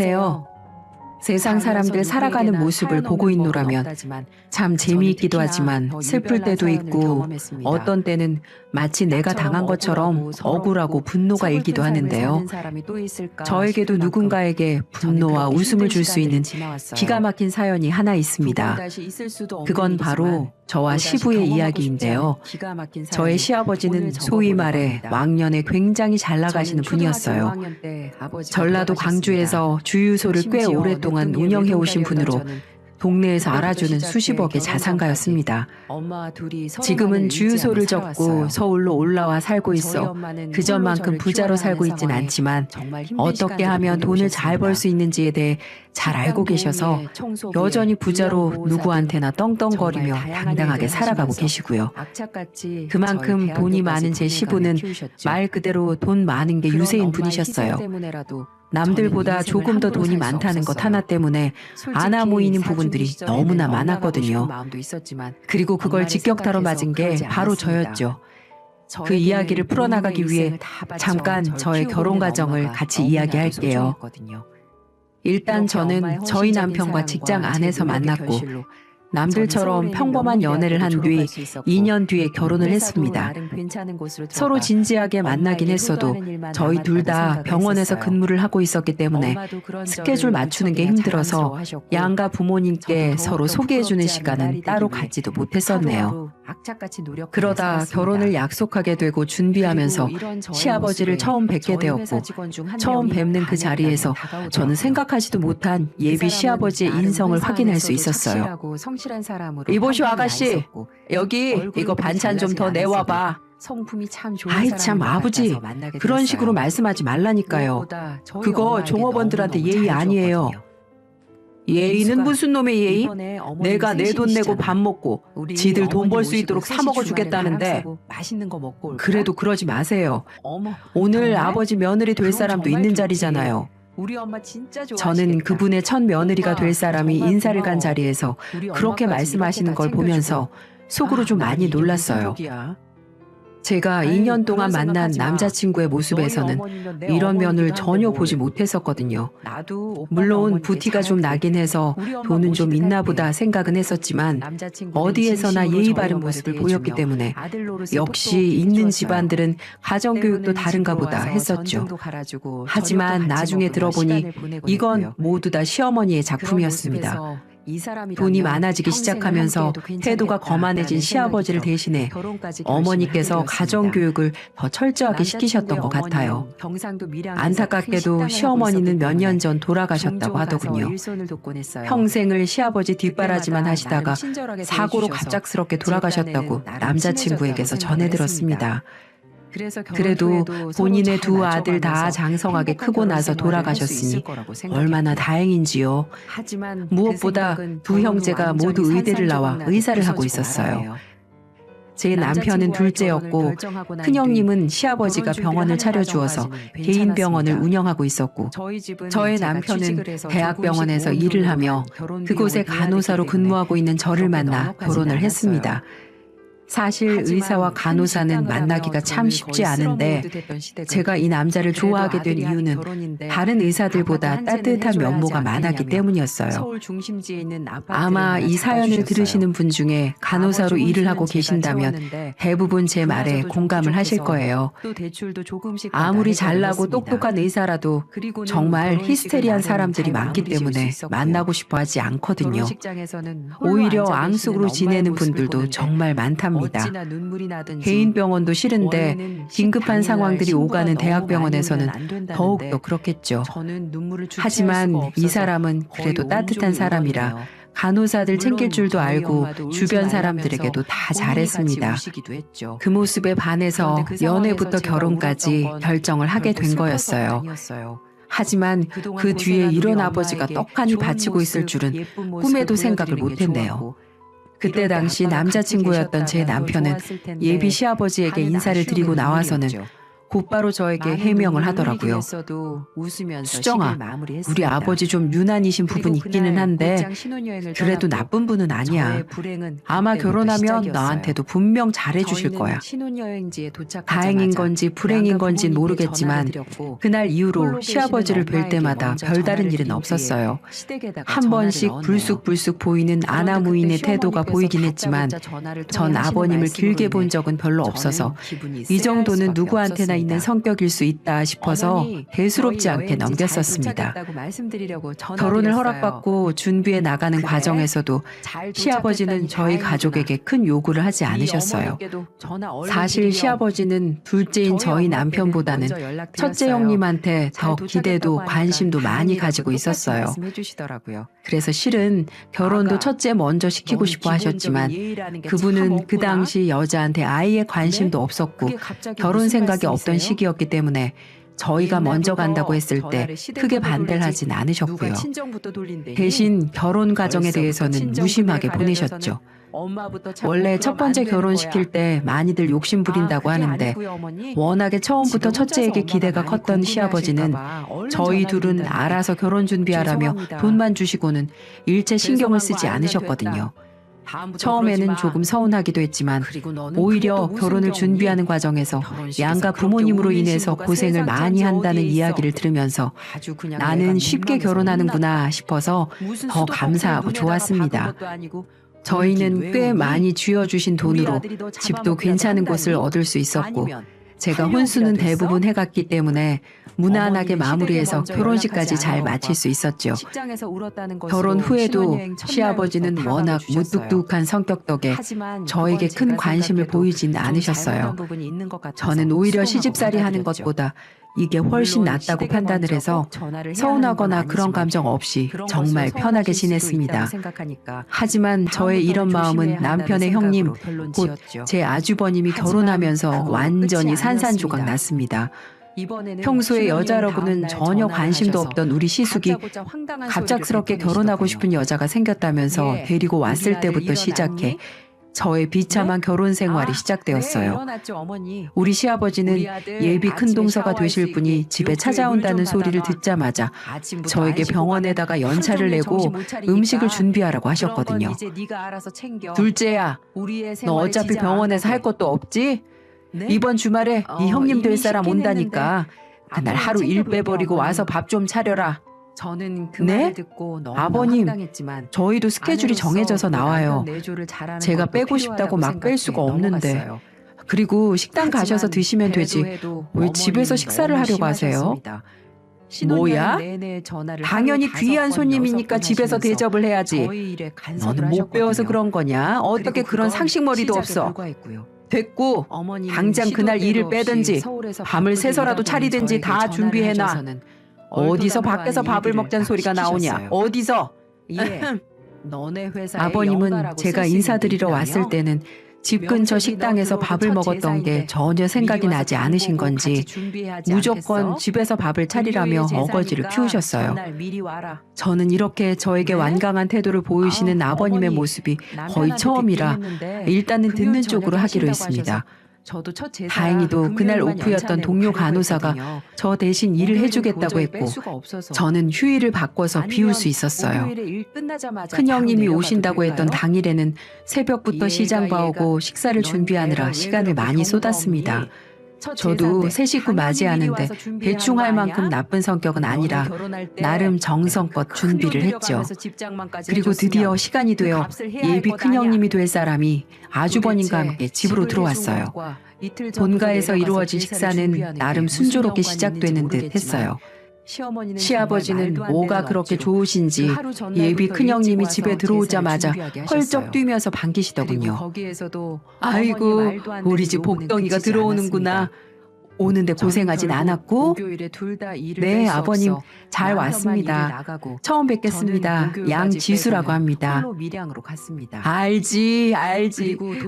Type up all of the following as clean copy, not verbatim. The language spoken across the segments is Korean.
안녕하세요. 세상 사람들 살아가는 모습을 보고 있노라면 참 재미있기도 하지만 슬플 때도 있고 어떤 때는 마치 내가 당한 것처럼 억울하고 분노가 일기도 하는데요. 저에게도 누군가에게 분노와 웃음을 줄 수 있는 기가 막힌 사연이 하나 있습니다. 그건 바로 저와 시부의 이야기인데요. 저의 시아버지는 소위 말해 왕년에 굉장히 잘 나가시는 분이었어요. 전라도 광주에서 주유소를 꽤 오랫동안 운영해 오신 분으로 동네에서 알아주는 수십억의 자산가였습니다. 지금은 주유소를 접고 서울로 올라와 살고 있어 그전만큼 부자로 살고 있진 않지만 어떻게 하면 돈을 잘 벌 수 있는지에 대해 잘 알고 계셔서 여전히 부자로 누구한테나 떵떵거리며 당당하게 살아가고 계시고요. 그만큼 돈이 많은 제 시부는 말 그대로 돈 많은 게 유세인 분이셨어요. 남들보다 조금 더 돈이 많다는 것 하나 때문에 안아 모이는 부분들이 너무나 많았거든요. 그리고 그걸 직격타로 맞은 게 바로 저였죠. 그 이야기를 풀어나가기 위해 잠깐 저의 결혼 과정을 같이 이야기할게요. 일단 저는 저희 남편과 직장 안에서 만났고 남들처럼 평범한 연애를 한 뒤 2년 뒤에 결혼을 했습니다. 서로 진지하게 만나긴 했어도 저희 둘 다 병원에서 근무를 하고 있었기 때문에 스케줄 맞추는 게 힘들어서 양가 부모님께 서로 소개해주는 시간은 따로 갖지도 못했었네요. 그러다 결혼을 약속하게 되고 준비하면서 시아버지를 처음 뵙게 되었고 처음 뵙는 그 자리에서 저는 생각하지도 못한 예비 시아버지의 인성을 확인할 수 있었어요. 이보시오 아가씨, 여기 이거 반찬 좀 더 내와봐. 아이 참 아버지, 그런 식으로 말씀하지 말라니까요. 그거 종업원들한테 예의 아니에요. 예의는 무슨 놈의 예의? 내가 내 돈 내고 밥 먹고 지들 돈 벌 수 있도록 사 먹어주겠다는데 그래도 그러지 마세요. 오늘 아버지 며느리 될 사람도 있는 자리잖아요. 저는 그분의 첫 며느리가 될 사람이 인사를 간 자리에서 그렇게 말씀하시는 걸 보면서 속으로 좀 많이 놀랐어요. 제가 2년 동안 만난 남자친구의 모습에서는 이런 면을 전혀 보지 못했었거든요. 물론 부티가 좀 나긴 해서 돈은 좀 있나 보다 생각은 했었지만 어디에서나 예의 바른 모습을 보였기 때문에 역시 있는 집안들은 가정교육도 다른가 보다 했었죠. 하지만 나중에 들어보니 이건 모두 다 시어머니의 작품이었습니다. 돈이 많아지기 시작하면서 태도가 거만해진 시아버지를 대신해 어머니께서 가정교육을 더 철저하게 시키셨던 것 같아요. 안타깝게도 시어머니는 몇 년 전 돌아가셨다고 하더군요. 평생을 시아버지 뒷바라지만 하시다가 사고로 갑작스럽게 돌아가셨다고 남자친구에게서 전해들었습니다. 그래도 본인의 두 아들 다 장성하게 크고 나서 돌아가셨으니 얼마나 다행인지요. 무엇보다 두 형제가 모두 의대를 나와 의사를 하고 있었어요. 제 남편은 둘째였고 큰형님은 시아버지가 병원을 차려주어서 개인 병원을 운영하고 있었고 저의 남편은 대학병원에서 일을 하며 그곳에 간호사로 근무하고 있는 저를 만나 결혼을 했습니다. 사실 의사와 간호사는 만나기가 참 쉽지 않은데 제가 이 남자를 좋아하게 된 이유는 다른 의사들보다 따뜻한 면모가 많았기 때문이었어요. 아마 이 사연을 들으시는 분 중에 간호사로 일을 하고 계신다면 대부분 제 말에 공감을 하실 거예요. 아무리 잘나고 똑똑한 의사라도 정말 히스테리한 사람들이 많기 때문에 만나고 싶어 하지 않거든요. 오히려 앙숙으로 지내는 분들도 정말 많답니다. 개인 병원도 싫은데 긴급한 상황들이 오가는 대학병원에서는 더욱더 그렇겠죠. 하지만 이 사람은 그래도 따뜻한 사람이라 간호사들 챙길 줄도 알고 주변 사람들에게도 다 잘했습니다. 그 모습에 반해서 연애부터 결혼까지 결정을 하게 된 거였어요. 하지만 그 뒤에 이런 아버지가 떡하니 바치고 있을 줄은 꿈에도 생각을 못했네요. 그때 당시 남자친구였던 제 남편은 예비 시아버지에게 인사를 드리고 나와서는 곧바로 저에게 해명을 하더라고요. 수정아, 우리 아버지 좀 유난이신 부분 있기는 한데 그래도 나쁜 분은 아니야. 아마 결혼하면 나한테도 분명 잘해주실 거야. 다행인 건지 불행인 건진 모르겠지만 그날 이후로 시아버지를 뵐 때마다 별다른 일은 없었어요. 한 번씩 불쑥불쑥 보이는 아나무인의 태도가 보이긴 했지만 전 아버님을 길게 본 적은 별로 없어서 이 정도는 누구한테나 있는 성격일 수 있다 싶어서 대수롭지 않게 넘겼었습니다. 결혼을 허락받고 준비해 나가는 과정에서도 시아버지는 저희 가족에게 큰 요구를 하지 않으셨어요. 사실 시아버지는 둘째인 저희 남편보다는 첫째 형님한테 더 기대도 관심도 많이 가지고 있었어요. 그래서 실은 결혼도 첫째 먼저 시키고 싶어 하셨지만 그분은 그 당시 여자한테 아예 관심도 없었고 결혼 생각이 없던 시기였기 때문에 저희가 먼저 간다고 했을 때 크게 반대를 하진 않으셨고요. 대신 결혼 과정에 대해서는 무심하게 보내셨죠. 원래 첫 번째 결혼시킬 때 많이들 욕심 부린다고 하는데 워낙에 처음부터 첫째에게 기대가 컸던 시아버지는 저희 둘은 알아서 결혼 준비하라며 돈만 주시고는 일체 신경을 쓰지 않으셨거든요. 처음에는 조금 서운하기도 했지만 오히려 결혼을 준비하는 과정에서 양가 부모님으로 인해서 고생을 많이 한다는 이야기를 들으면서 나는 쉽게 결혼하는구나 싶어서 더 감사하고 좋았습니다. 저희는 꽤 많이 쥐어주신 돈으로 집도 괜찮은 곳을 얻을 수 있었고 제가 혼수는 대부분 해갔기 때문에 무난하게 마무리해서 결혼식까지 잘 마칠 수 있었죠. 결혼 후에도 시아버지는 워낙 무뚝뚝한 성격 덕에 저에게 큰 관심을 보이진 않으셨어요. 저는 오히려 시집살이 하는 것보다 이게 훨씬 낫다고 판단을 해서 서운하거나 그런 감정 없이 정말 편하게 지냈습니다. 하지만 저의 이런 마음은 남편의 형님, 곧 제 아주버님이 결혼하면서 완전히 산산조각 났습니다. 평소에 여자라고는 전혀 관심도 없던 우리 시숙이 갑작스럽게 결혼하고 싶은 여자가 생겼다면서 데리고 왔을 때부터 시작해 저의 비참한 결혼 생활이 시작되었어요. 우리 시아버지는 예비 큰동서가 되실 분이 집에 찾아온다는 소리를 듣자마자 저에게 병원에다가 연차를 내고 음식을 준비하라고 하셨거든요. 둘째야, 너 어차피 병원에서 할 것도 없지? 이번 주말에 네 형님 될 사람 온다니까 그날 하루 일 빼버리고 와서 밥 좀 차려라. 저는 그 말을 듣고 너무 아버님, 황당했지만 저희도 스케줄이 정해져서 나와요. 제가 빼고 싶다고 막 뺄 수가 없는데. 그리고 식당 가셔서 드시면 되지. 왜 집에서 식사를 하려고 하세요? 뭐야? 당연히 귀한 손님이니까 집에서 대접을 해야지. 너는 못 배워서 그런 거냐? 어떻게 그런 상식머리도 없어. 됐고 당장 그날 일을 빼든지 밤을 새서라도 차리든지 다 준비해놔. 어디서 밖에서 밥을 먹자는 소리가 나오냐? 어디서? 아버님은 제가 인사드리러 왔을 때는 집 근처 식당에서 밥을 먹었던 게 전혀 생각이 나지 않으신 건지 무조건 집에서 밥을 차리라며 어거지를 피우셨어요. 저는 이렇게 저에게 완강한 태도를 보이시는 아버님의 모습이 거의 처음이라 일단은 듣는 쪽으로 하기로 했습니다. 다행히도 그날 오프였던 동료 간호사가 저 대신 일을 해주겠다고 했고 저는 휴일을 바꿔서 비울 수 있었어요. 큰형님이 오신다고 했던 당일에는 새벽부터 시장 봐오고 식사를 준비하느라 시간을 많이 쏟았습니다. 저도 새 식구 맞이하는데 대충 할 만큼 나쁜 성격은 아니라 나름 정성껏 준비를 했죠. 그리고 드디어 시간이 되어 예비 큰형님이 될 사람이 아주버님과 함께 집으로 들어왔어요. 본가에서 이루어진 식사는 나름 순조롭게 시작되는 듯 했어요. 시아버지는 뭐가 그렇게 좋으신지 예비 큰형님이 집에 들어오자마자 헐쩍 뛰면서 반기시더군요. 아이고, 우리 집 복덩이가 들어오는구나. 오는데 고생하진 않았고? 네, 아버님 잘 왔습니다. 처음 뵙겠습니다. 양지수라고 합니다. 알지.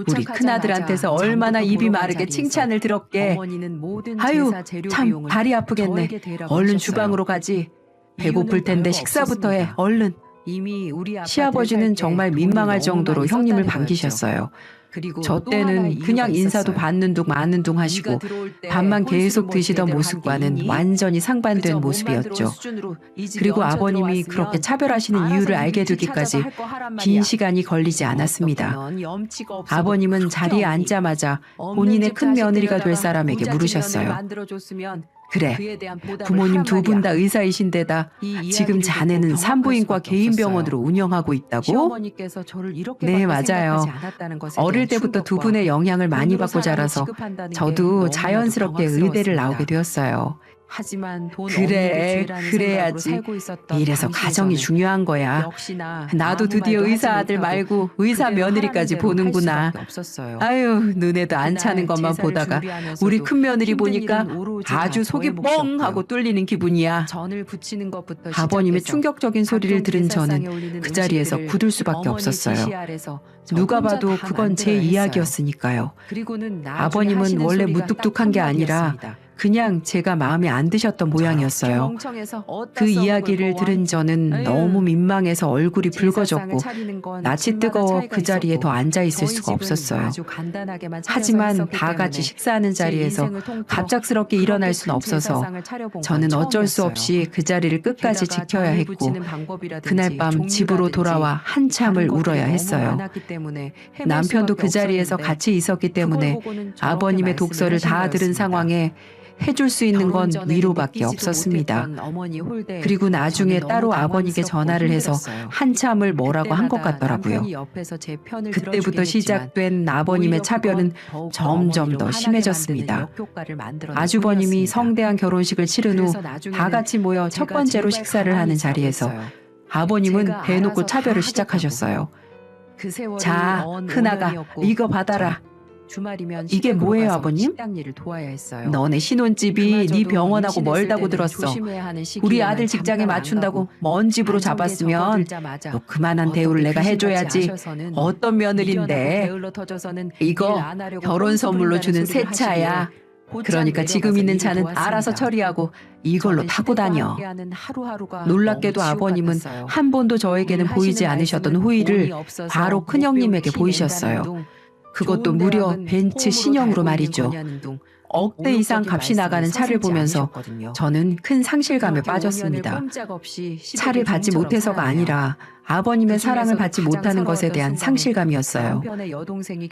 우리 큰아들한테서 얼마나 입이 마르게 칭찬을 들었게. 아유, 참 다리 아프겠네. 얼른 주방으로 가지. 배고플 텐데 식사부터 해. 얼른. 시아버지는 정말 민망할 정도로 형님을 반기셨어요. 저 때는 그냥 인사도 받는 둥 마는 둥 하시고 밥만 계속 드시던 모습과는 완전히 상반된 모습이었죠. 그리고 아버님이 그렇게 차별하시는 이유를 알게 되기까지 긴 시간이 걸리지 않았습니다. 아버님은 자리에 앉자마자 본인의 큰 며느리가 될 사람에게 물으셨어요. 그래, 부모님 두 분 다 의사이신데다 지금 자네는 산부인과 개인 병원으로 운영하고 있다고? 네, 맞아요. 어릴 때부터 두 분의 영향을 많이 받고 자라서 저도 자연스럽게 의대를 나오게 되었어요. 그래, 그래야지. 이래서 가정이 중요한 거야. 나도 드디어 의사 아들 말고 의사 며느리까지 보는구나. 아유, 눈에도 안 차는 것만 보다가 우리 큰 며느리 보니까 아주 속이 뻥 하고 뚫리는 기분이야. 아버님의 충격적인 소리를 들은 저는 그 자리에서 굳을 수밖에 없었어요. 누가 봐도 그건 제 이야기였으니까요. 아버님은 원래 무뚝뚝한 게 아니라 그냥 제가 마음에 안 드셨던 모양이었어요. 그 이야기를 들은 저는 너무 민망해서 얼굴이 붉어졌고 낯이 뜨거워 그 자리에 더 앉아 있을 수가 없었어요. 하지만 다 같이 식사하는 자리에서 갑작스럽게 일어날 수는 없어서 저는 어쩔 수 없이 그 자리를 끝까지 지켜야 했고 그날 밤 집으로 돌아와 한참을 울어야 했어요. 남편도 그 자리에서 같이 있었기 때문에 아버님의 독서를 다 들은 상황에 해줄 수 있는 건 위로밖에 없었습니다. 그리고 나중에 따로 아버님께 전화를 해서 한참을 뭐라고 한 것 같더라고요. 그때부터 시작된 아버님의 차별은 점점 더 심해졌습니다. 아주버님이 성대한 결혼식을 치른 후 다 같이 모여 첫 번째로 식사를 하는 자리에서 아버님은 대놓고 차별을 시작하셨어요. 자, 큰아가 이거 받아라. 이게 뭐예요, 아버님? 너네 신혼집이 네 병원하고 멀다고 들었어. 우리 아들 직장에 맞춘다고 먼 집으로 잡았으면 또 그만한 대우를 내가 해줘야지. 어떤 며느리인데. 이거 결혼 선물로 주는 새 차야. 그러니까 지금 있는 차는 알아서 처리하고 이걸로 타고 다녀. 놀랍게도 아버님은 한 번도 저에게는 보이지 않으셨던 호의를 바로 큰형님에게 보이셨어요. 그것도 무려 벤츠 신형으로 말이죠. 억대 이상 값이 나가는 차를 보면서 저는 큰 상실감에 빠졌습니다. 차를 받지 못해서가 아니라 아버님의 사랑을 받지 못하는 것에 대한 상실감이었어요.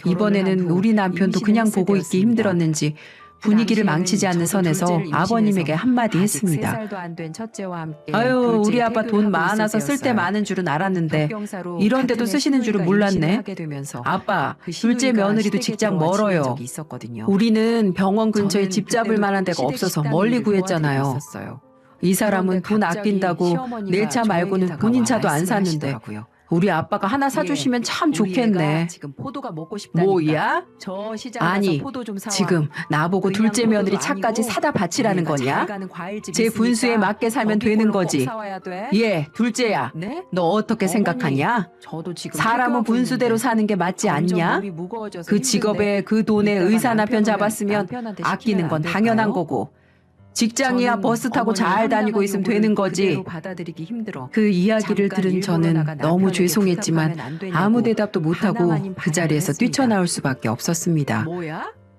이번에는 우리 남편도 그냥 보고 있기 힘들었는지 분위기를 망치지 않는 선에서 아버님에게 한마디 했습니다. 아유, 우리 아빠 돈 많아서 쓸 데 많은 줄은 알았는데 이런 데도 쓰시는 줄은 몰랐네. 아빠, 둘째 며느리도 직장 멀어요. 우리는 병원 근처에 집 잡을 만한 데가 없어서 멀리 구했잖아요. 이 사람은 돈 아낀다고 내 차 말고는 본인 차도 안 샀는데 우리 아빠가 하나 사주시면 참 좋겠네. 뭐야? 아니, 지금 나보고 둘째 며느리 차까지 사다 바치라는 거냐? 제 분수에 맞게 살면 되는 거지. 예, 둘째야. 너 어떻게 생각하냐? 사람은 분수대로 사는 게 맞지 않냐? 그 직업에 그 돈에 의사나 편 잡았으면 아끼는 건 당연한 거고. 직장이야 버스 타고 잘 다니고 있으면 되는 거지. 그 이야기를 들은 저는 너무 죄송했지만 아무 대답도 못하고 그 자리에서 뛰쳐나올 수밖에 없었습니다.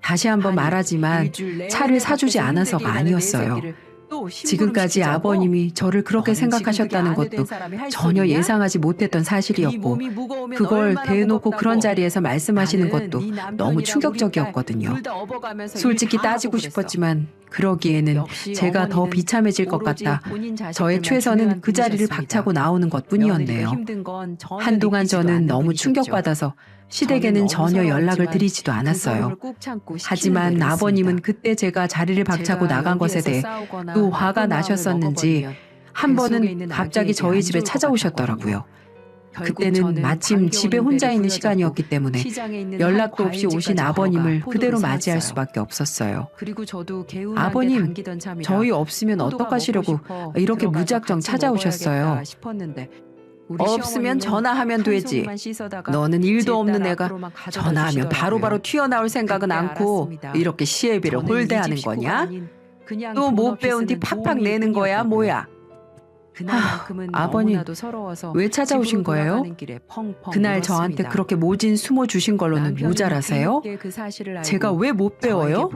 다시 한번 말하지만 차를 사주지 않아서가 아니었어요. 지금까지 아버님이 저를 그렇게 생각하셨다는 것도 전혀 예상하지 못했던 사실이었고 그걸 대놓고 그런 자리에서 말씀하시는 것도 너무 충격적이었거든요. 솔직히 따지고 싶었지만 그러기에는 제가 더 비참해질 것 같아 저의 최선은 그 자리를 박차고 나오는 것뿐이었네요. 한동안 저는 너무 충격받아서 시댁에는 전혀 연락을 드리지도 않았어요. 하지만 아버님은 그때 제가 자리를 박차고 나간 것에 대해 또 화가 나셨었는지 한 번은 갑자기 저희 집에 찾아오셨더라고요. 그때는 마침 집에 혼자 있는 시간이었기 때문에 연락도 없이 오신 아버님을 그대로 맞이할 수밖에 없었어요. 아버님, 저희 없으면 어떡하시려고 이렇게 무작정 찾아오셨어요. 없으면 전화하면 되지. 너는 일도 없는 애가 전화하면 바로바로 튀어나올 생각은 않고 이렇게 시애비를 홀대하는 거냐? 또 못 배운 뒤 팍팍 내는 거야 뭐야? 아버님, 왜 찾아오신 거예요? 그날 저한테 그렇게 모진 수모 주신 걸로는 모자라세요? 제가 왜 못 배워요?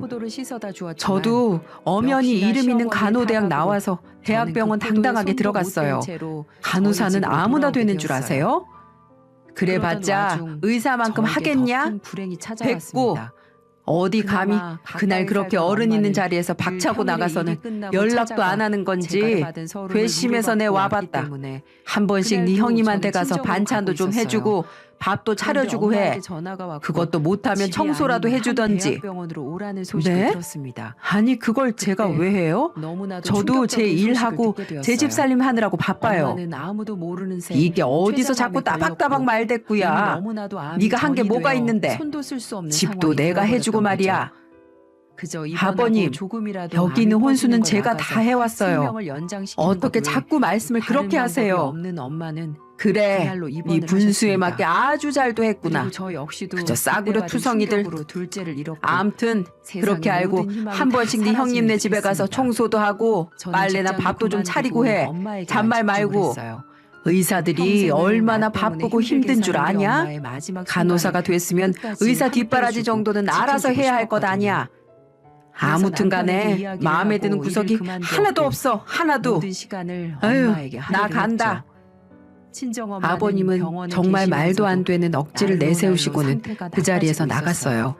저도 엄연히 이름 있는 간호대학 나와서 대학병원 당당하게 들어갔어요. 간호사는 아무나 되는 줄 아세요? 그래봤자 의사만큼 하겠냐? 됐고 어디 감히 그날 그렇게 어른 있는 자리에서 박차고 나가서는 연락도 안 하는 건지 괘씸해서 내 와봤다. 한 번씩 네 형님한테 가서 반찬도 좀 해주고 밥도 차려주고 해. 그것도 못하면 청소라도 해주던지. 네? 아니 그걸 제가 왜 해요? 저도 제 일하고 제 집 살림 하느라고 바빠요. 이게 어디서 자꾸 따박따박 말대꾸야. 네가 한 게 뭐가 있는데. 집도 내가 해주고 말이야. 아버님, 여기 있는 혼수는 제가 다 해왔어요. 어떻게 자꾸 말씀을 그렇게 하세요? 그래, 네 분수에 맞게 아주 잘도 했구나. 그저 싸구려 투성이들. 암튼 그렇게 알고 한 번씩 네 형님네 집에 가서 청소도 하고 빨래나 밥도 좀 차리고 해. 잔말 말고. 의사들이 얼마나 바쁘고 힘든 줄 아냐? 간호사가 됐으면 의사 뒷바라지 정도는 알아서 해야 할 것 아니야. 아무튼 간에 마음에 드는 구석이 하나도 없어. 하나도. 아유, 나 간다. 아버님은 정말 말도 안 되는 억지를 내세우시고는 그 자리에서 나갔어요.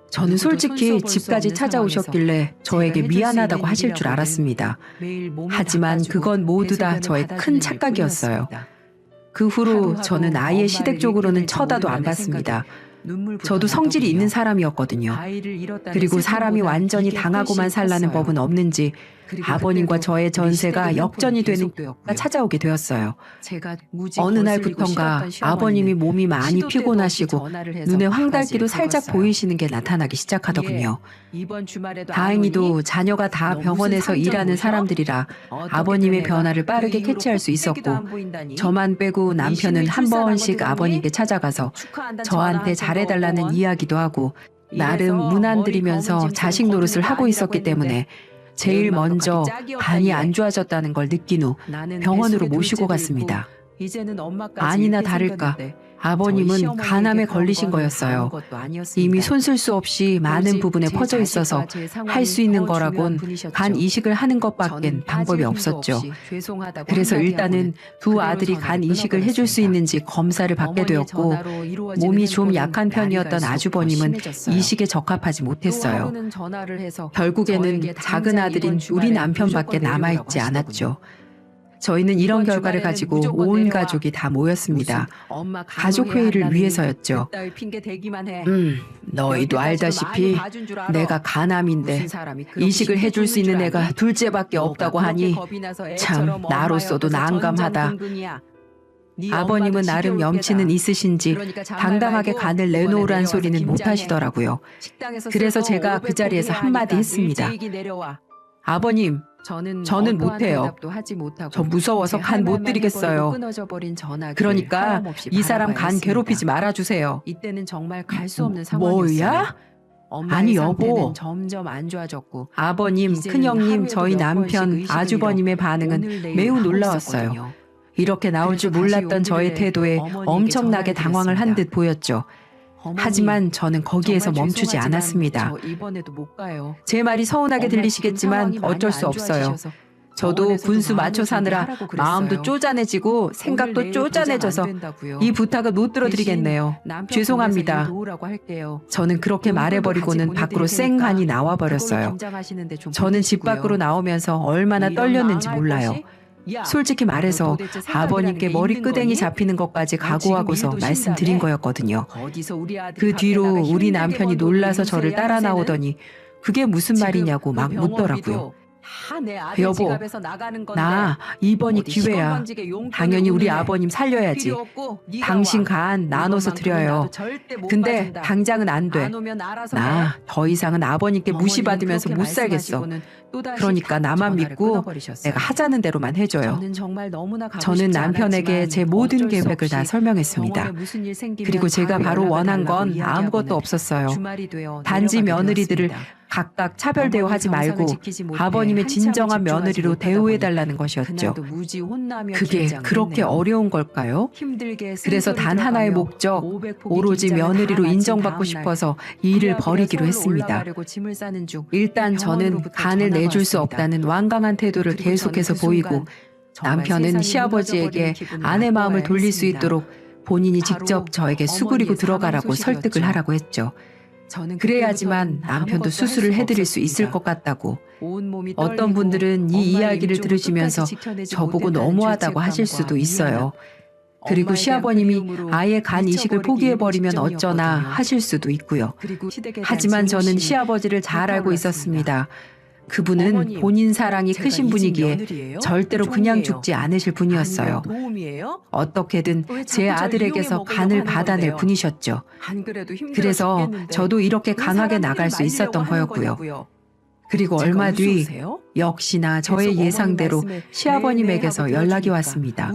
저는 솔직히 집까지 찾아오셨길래 저에게 미안하다고 하실 줄 알았습니다. 하지만 그건 모두 다 저의 큰 착각이었어요. 그 후로 저는 아예 시댁 쪽으로는 쳐다도 안 봤습니다. 저도 성질이 있는 사람이었거든요. 그리고 사람이 완전히 당하고만 살라는 법은 없는지 아버님과 저의 전세가 역전이 되는 때가 찾아오게 되었어요. 어느 날부턴가 아버님이 몸이 많이 피곤하시고 눈에 황달기도 살짝 보이시는 게 나타나기 시작하더군요. 다행히도 자녀가 다 병원에서 일하는 사람들이라 아버님의 변화를 빠르게 캐치할 수 있었고 저만 빼고 남편은 한 번씩 아버님께 찾아가서 저한테 잘해달라는 이야기도 하고 나름 문안드리면서 자식 노릇을 하고 있었기 때문에 제일 먼저 간이 안 좋아졌다는 걸 느낀 후 병원으로 모시고 갔습니다. 아니나 다를까 아버님은 간암에 걸리신 거였어요. 이미 손쓸 수 없이 많은 부분에 퍼져 있어서 할 수 있는 거라곤 간 이식을 하는 것밖엔 방법이 없었죠. 그래서 일단은 두 아들이 간 이식을 해줄 수 있는지 검사를 받게 되었고 몸이 좀 약한 편이었던 아주버님은 이식에 적합하지 못했어요. 결국에는 작은 아들인 우리 남편밖에 남아있지 않았죠. 저희는 이런 결과를 가지고 온 가족이 다 모였습니다. 가족회의를 위해서였죠. 너희도 알다시피 내가 간암인데 이식을 해줄 수 있는 애가 둘째밖에 없다고 하니 참 나로서도 난감하다. 아버님은 나름 염치는 있으신지 당당하게 간을 내놓으란 소리는 못하시더라고요. 그래서 제가 그 자리에서 한마디 했습니다. 아버님, 저는 못해요. 저 무서워서 간 못 드리겠어요. 그러니까 이 사람 간 괴롭히지 말아주세요. 뭐야? 아니 여보. 아버님, 큰형님, 저희 남편, 아주버님의 반응은 매우 놀라웠어요. 이렇게 나올 줄 몰랐던 저의 태도에 엄청나게 당황을 한 듯 보였죠. 하지만 저는 거기에서 멈추지 않았습니다. 제 말이 서운하게 들리시겠지만 어쩔 수 없어요. 저도 분수 맞춰 사느라 마음도 쪼잔해지고 생각도 쪼잔해져서 이 부탁을 못 들어드리겠네요. 죄송합니다. 저는 그렇게 말해버리고는 밖으로 쌩하니 나와버렸어요. 저는 집 밖으로 나오면서 얼마나 떨렸는지 몰라요. 솔직히 말해서 아버님께 머리끄댕이 잡히는 것까지 각오하고서 말씀드린 거였거든요. 그 뒤로 우리 남편이 놀라서 저를 따라 나오더니 그게 무슨 말이냐고 막 묻더라고요. 여보, 나 이번이 기회야. 당연히 우리 아버님 살려야지. 당신 간 나눠서 드려요. 근데 당장은 안 돼. 나 더 이상은 아버님께 무시받으면서 못 살겠어. 그러니까 나만 믿고 내가 하자는 대로만 해줘요. 저는 남편에게 제 모든 계획을 다 설명했습니다. 그리고 제가 바로 원한 건 아무것도 없었어요. 단지 며느리들을 각각 차별 대우하지 말고 아버님의 진정한 며느리로 대우해달라는 것이었죠. 그게 그렇게 어려운 걸까요? 그래서 단 하나의 목적, 오로지 며느리로 인정받고 싶어서 이 일을 벌이기로 했습니다. 일단 저는 간을 내줄 수 없다는 완강한 태도를 계속해서 보이고, 남편은 시아버지에게 아내 마음을 돌릴 수 있도록 본인이 직접 저에게 수그리고 들어가라고 설득을 하라고 했죠. 그래야지만 남편도 수술을 해드릴 수 있을 것 같다고. 어떤 분들은 이 이야기를 들으시면서 저보고 너무하다고 하실 수도 있어요. 그리고 시아버님이 아예 간 이식을 포기해버리면 어쩌나 하실 수도 있고요. 하지만 저는 시아버지를 잘 알고 있었습니다. 그분은 본인 사랑이 크신 분이기에 절대로 그냥 죽지 않으실 분이었어요. 어떻게든 제 아들에게서 간을 받아낼 분이셨죠. 그래서 저도 이렇게 강하게 나갈 수 있었던 거였고요. 그리고 얼마 뒤 역시나 저의 예상대로 시아버님에게서 연락이 왔습니다.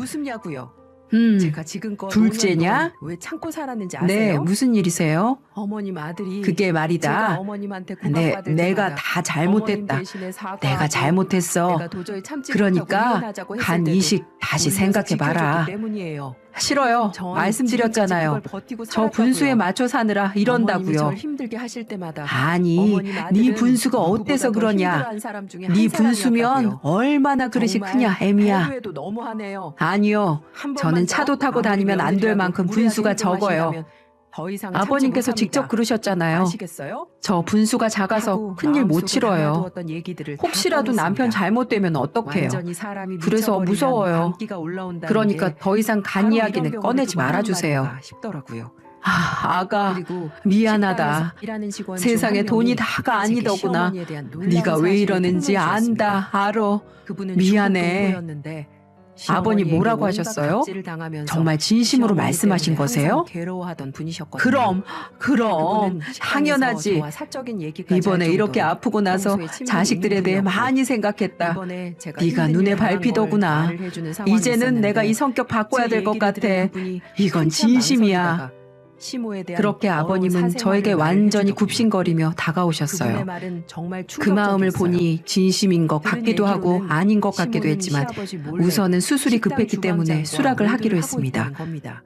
제가 지금껏 둘째냐? 왜 참고 살았는지 아세요? 네, 무슨 일이세요? 어머님 아들이 그게 말이다. 제가 어머님한테 네, 고백받을 내가 때마다 다 잘못했다. 어머님 대신에 사과하고 내가 잘못했어. 내가 도저히 참지 그러니까 못하고 이혼하자고 했을 간 때도 이식 다시 울면서 생각해봐라. 지켜줬기 때문이에요. 싫어요. 전 말씀드렸잖아요. 지금까지 그걸 버티고 저 살았다고요. 분수에 맞춰 사느라 어머님이 이런다고요. 절 힘들게 하실 때마다 아니, 어머님 네 아들은 분수가 누구보다 어때서 더 그러냐? 힘들어한 사람 중에 네 한 분수면 사람이었다고요. 얼마나 그릇이 정말 크냐, 애미야. 배려해도 너무하네요. 아니요. 한 번만 저는 더 차도 타고 아무리 다니면 안 될 며느리라도 만큼 무례하게 분수가 적어요. 행동하신다면 더 이상 참지 아버님께서 직접 못합니다. 그러셨잖아요. 아시겠어요? 저 분수가 작아서 하고 큰일 못 마음속에 치러요. 담아두었던 얘기들을 다 혹시라도 남편 꺼냈습니다. 잘못되면 어떡해요. 완전히 사람이 그래서 미쳐버리면 무서워요. 감기가 올라온다는 그러니까 게 더 이상 간 바로 이야기는 이런 꺼내지 경우도 말아주세요. 많은 말인가 싶더라고요. 아가, 그리고 미안하다. 식당에서 일하는 직원 중 세상에 한 돈이 명이 다가 제게 아니더구나. 시어머니에 대한 놀라운 네가 왜 사실을 이러는지 폭로해 안다, 알어. 그분은 미안해. 죽을 동거였는데 아버님 시어머니에게 뭐라고 온갖 하셨어요? 갑질을 당하면서 정말 진심으로 시어머니 말씀하신 때문에 거세요? 항상 괴로워하던 분이셨거든요. 그럼 그분은 식당에서 당연하지. 저와 사적인 얘기까지 이번에 할 이렇게 정도로 아프고 나서 평소에 친분이 자식들에 있는 대해 분이었고 많이 생각했다. 이번에 제가 네가 힘든 눈에 일을 당한 밟히더구나. 걸 말을 해주는 상황이 이제는 있었는데 내가 이 성격 바꿔야 제 될 것 얘기를 같아. 들은 그분이 이건 한참 진심이야. 망설이다가 시모에 대한 그렇게 어려운 아버님은 사생활을 저에게 말을 완전히 해주더군요. 굽신거리며 그분의 다가오셨어요. 말은 정말 그 마음을 충격적이었어요. 보니 진심인 것 들은 같기도 하고 얘기로는 아닌 것 같기도 시모는 했지만 시아버지 몰래 우선은 수술이 식당 급했기 때문에 주방장과 수락을 하기로 모드를 하고 했습니다. 있다는 겁니다.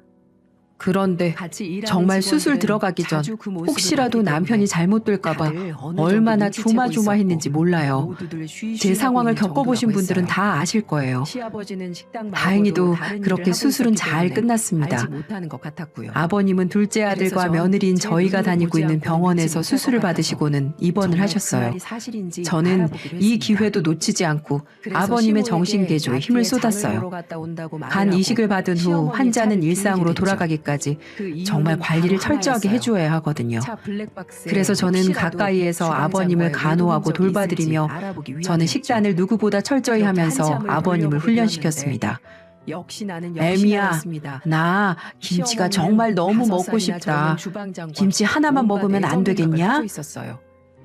그런데 같이 일하는 정말 수술 직원들은 들어가기 전 자주 그 모습을 혹시라도 봤기 남편이 때문에 잘못될까봐 다들 어느 정도 얼마나 눈치채고 조마조마했는지 있었고 몰라요. 모두들 제 쉬쉬하고 상황을 있는 겪어보신 정도라고 분들은 했어요. 다 아실 거예요. 시아버지는 식당 말고도 다행히도 다른 일을 그렇게 하고 수술은 있었기 잘 때문에 끝났습니다. 알지 못하는 것 같았고요. 아버님은 둘째 그래서 아들과 전 며느리인 제 저희가 눈으로 다니고 보지 있는 않고는 병원에서 믿지 못할 수술을 것 같아서 받으시고는 입원을 정말 하셨어요. 그 말이 사실인지 저는 알아보기로 이 했습니다. 기회도 놓치지 않고 그래서 아버님의 시모에게 정신개조에 마트에 힘을 장을 보러 쏟았어요. 갔다 온다고 말을 간 하고 이식을 받은 후 시어머니 환자는 차를 일상으로 빌리게 됐죠. 돌아가기까지 그 이유는 정말 관리를 바로 철저하게 하나였어요. 해줘야 하거든요. 차 블랙박스에 그래서 저는 혹시라도 가까이에서 주방장과의 아버님을 외도 간호하고 흔적이 돌봐드리며 있을지 알아보기 저는 위함이었죠. 식단을 누구보다 철저히 그렇게 하면서 한참을 아버님을 돌려보게 훈련시켰습니다. 역시 나는 애미야, 역시나였습니다. 나 김치가 시어머니는 정말 너무 5살이나 먹고 젊은 싶다. 주방장과 김치 하나만 온갖 먹으면 안 애정 행각을 되겠냐? 하고 있었어요.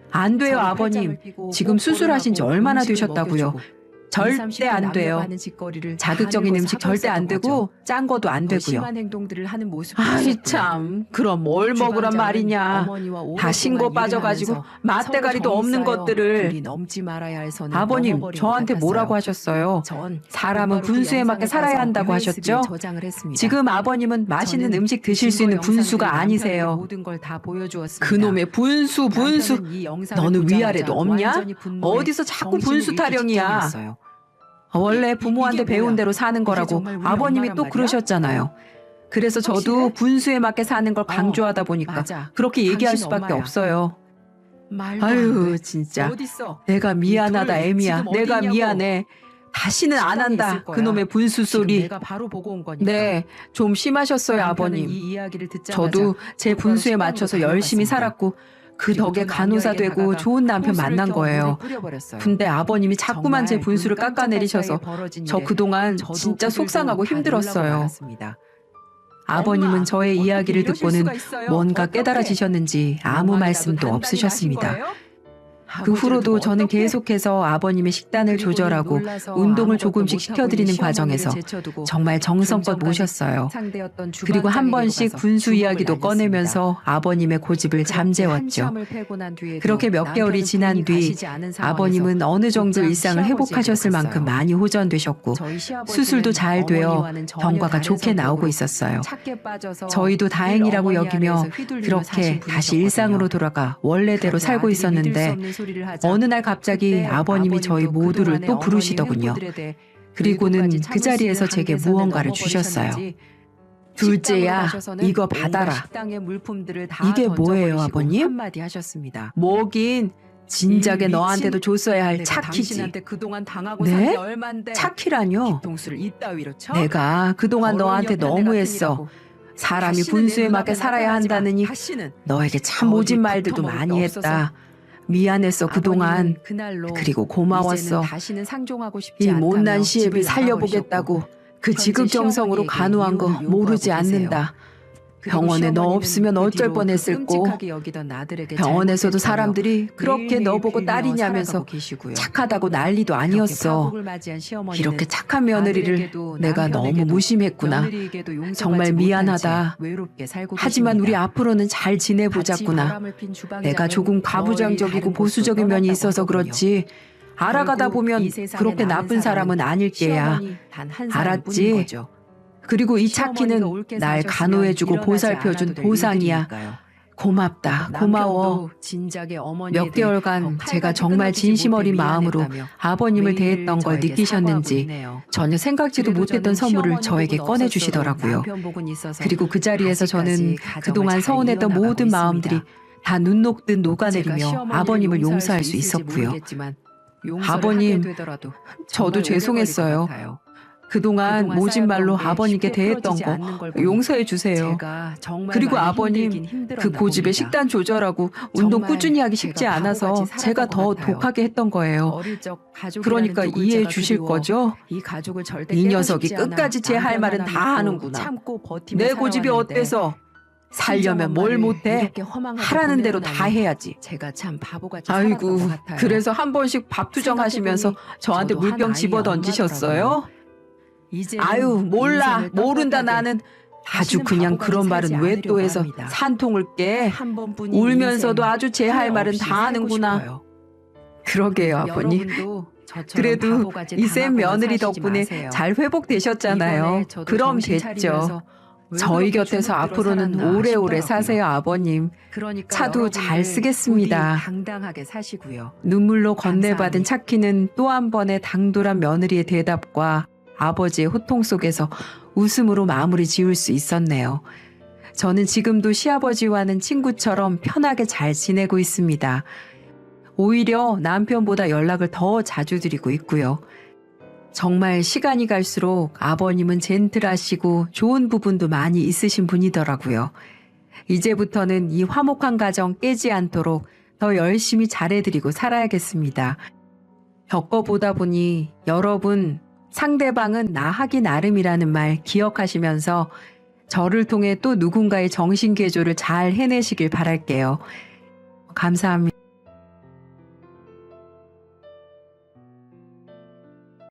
안 돼요, 저를 아버님. 팔짱을 끼고 지금 꼭 수술하신 지 보름하고 얼마나 음식을 되셨다고요? 먹여주고 절대 안 돼요. 남녀가는 짓거리를 자극적인 다 음식 절대 안 하고 되고 짠 것도 안 더 되고요. 심한 행동들을 하는 모습이 아이 있었고요. 참, 그럼 뭘 먹으란 주방장은 말이냐. 어머니와 다 신고 오랫동안 일을 빠져가지고 하면서 맛대가리도 서로 없는 정이 쌓여 것들을. 불이 넘지 말아야 할 선을 아버님, 넘어버린 저한테 것 뭐라고 같았어요. 하셨어요? 전 사람은 곧바로 그 분수에 맞게 영상을 살아야 따서 한다고 USB에 하셨죠? 저장을 했습니다. 지금 아버님은 맛있는 저는 음식 드실 수 있는 증거 분수가 영상들을 아니세요. 남편에게 모든 걸 다 보여주었습니다. 그놈의 분수. 남편은 이 영상을 너는 보자마자 위아래도 없냐? 완전히 분노에 어디서 자꾸 정신을 분수 잃기 타령이야. 직전이었어요. 원래 부모한테 이게 배운 뭐야? 대로 사는 거라고 정말 우리 아버님이 엄마란 또 말이야? 그러셨잖아요. 그래서 저도 확실해? 분수에 맞게 사는 걸 강조하다 보니까 맞아. 그렇게 얘기할 당신 수밖에 엄마야. 없어요. 말도 안 아유 돼. 진짜 어딨어? 내가 미안하다 이 둘 애미야. 지금 어디 내가 있냐고. 미안해. 다시는 안 식당에 한다. 있을 거야. 그놈의 분수 지금 소리. 내가 바로 보고 온 거니까. 네, 좀 심하셨어요 남편은 아버님. 이 이야기를 듣자마자 저도 제 곧바로 분수에 식당으로 맞춰서 열심히 달려갔습니다. 살았고 그 그리고 덕에 두 간호사 남녀에게 되고 다가가 좋은 남편 호수를 만난 껴 거예요. 물을 끓여버렸어요. 근데 아버님이 자꾸만 제 정말 분수를 그 깜짝할 깎아내리셔서 사이에 벌어진 저 일에 그동안 저도 진짜 그들도 속상하고 다 놀라고 힘들었어요. 말았습니다. 아버님은 엄마, 저의 어떻게 이야기를 이러실 듣고는 수가 있어요? 뭔가 어떡해? 깨달아지셨는지 아무 요만이라도 말씀도 단단히 하신 없으셨습니다. 거예요? 그 후로도 저는 계속해서 아버님의 식단을 조절하고 운동을 조금씩 시켜드리는 과정에서 정말 정성껏 모셨어요. 그리고 한 번씩 분수 이야기도 꺼내면서 아버님의 고집을 잠재웠죠. 그렇게 몇 개월이 지난 뒤 아버님은 어느 정도 일상을 회복하셨을 만큼 많이 호전되셨고 수술도 잘 되어 경과가 좋게 나오고 있었어요. 저희도 다행이라고 여기며 그렇게 다시 일상으로 돌아가 원래대로 살고 있었는데 어느 날 갑자기 아버님이 저희 모두를 또 부르시더군요. 그리고는 그 자리에서 제게 무언가를 주셨어요. 둘째야, 이거 받아라. 이게 뭐예요, 아버님? 뭐긴 진작에 너한테도 줬어야 할 차키지. 네? 차키라뇨? 내가 그동안 너한테 너무했어. 사람이 분수에 맞게 살아야 한다느니 너에게 참 모진 말들도 많이 했다. 미안했어 그동안. 그리고 고마웠어. 이 못난 시애비 살려보겠다고 그 지극정성으로 간호한 거 모르지 않는다. 병원에 너 없으면 어쩔 뻔했을꼬. 병원에서도 사람들이 그렇게 너 보고 딸이냐면서 착하다고 난리도 아니었어. 이렇게 착한 며느리를 내가 너무 무심했구나. 정말 미안하다. 하지만 우리 앞으로는 잘 지내보자꾸나. 내가 조금 가부장적이고 보수적인 면이 있어서 그렇지 알아가다 보면 그렇게 나쁜 사람은 아닐 게야. 알았지? 그리고 이 차키는 날 간호해주고 보살펴준 보상이야. 고맙다. 고마워. 몇 개월간 제가 정말 진심 어린 마음으로 아버님을 대했던 걸 느끼셨는지 전혀 생각지도 못했던 선물을 저에게 꺼내주시더라고요. 그리고 그 자리에서 저는 그동안 서운했던 모든 마음들이 다 눈 녹듯 녹아내리며 아버님을 용서할 수 있었고요. 아버님, 저도 죄송했어요. 그동안 모진 말로 아버님께 대했던 거 용서해 주세요. 그리고 아버님, 그 고집의 식단 조절하고 운동 꾸준히 하기 쉽지 않아서 제가 더 독하게 했던 거예요. 그러니까 이해해 주실 거죠? 이 녀석이 끝까지 제 할 말은 다 하는구나. 내 고집이 어때서? 살려면 뭘 못해? 하라는 대로 다 해야지. 아이고, 그래서 한 번씩 밥 투정하시면서 저한테 물병 집어 던지셨어요? 아유, 몰라. 모른다 나는. 아주 그냥 그런 말은 왜 또 해서 산통을 깨. 울면서도 아주 제 할 말은 다 하는구나. 그러게요, 아버님. 그래도 이 센 며느리 덕분에 잘 회복되셨잖아요. 그럼 됐죠. 저희 곁에서 앞으로는 오래오래 사세요, 아버님. 차도 잘 쓰겠습니다. 눈물로 건네받은 차키는 또 한 번의 당돌한 며느리의 대답과 아버지의 호통 속에서 웃음으로 마무리 지을 수 있었네요. 저는 지금도 시아버지와는 친구처럼 편하게 잘 지내고 있습니다. 오히려 남편보다 연락을 더 자주 드리고 있고요. 정말 시간이 갈수록 아버님은 젠틀하시고 좋은 부분도 많이 있으신 분이더라고요. 이제부터는 이 화목한 가정 깨지 않도록 더 열심히 잘해드리고 살아야겠습니다. 겪어보다 보니 여러분, 상대방은 나 하기 나름이라는 말 기억하시면서 저를 통해 또 누군가의 정신개조를 잘 해내시길 바랄게요. 감사합니다.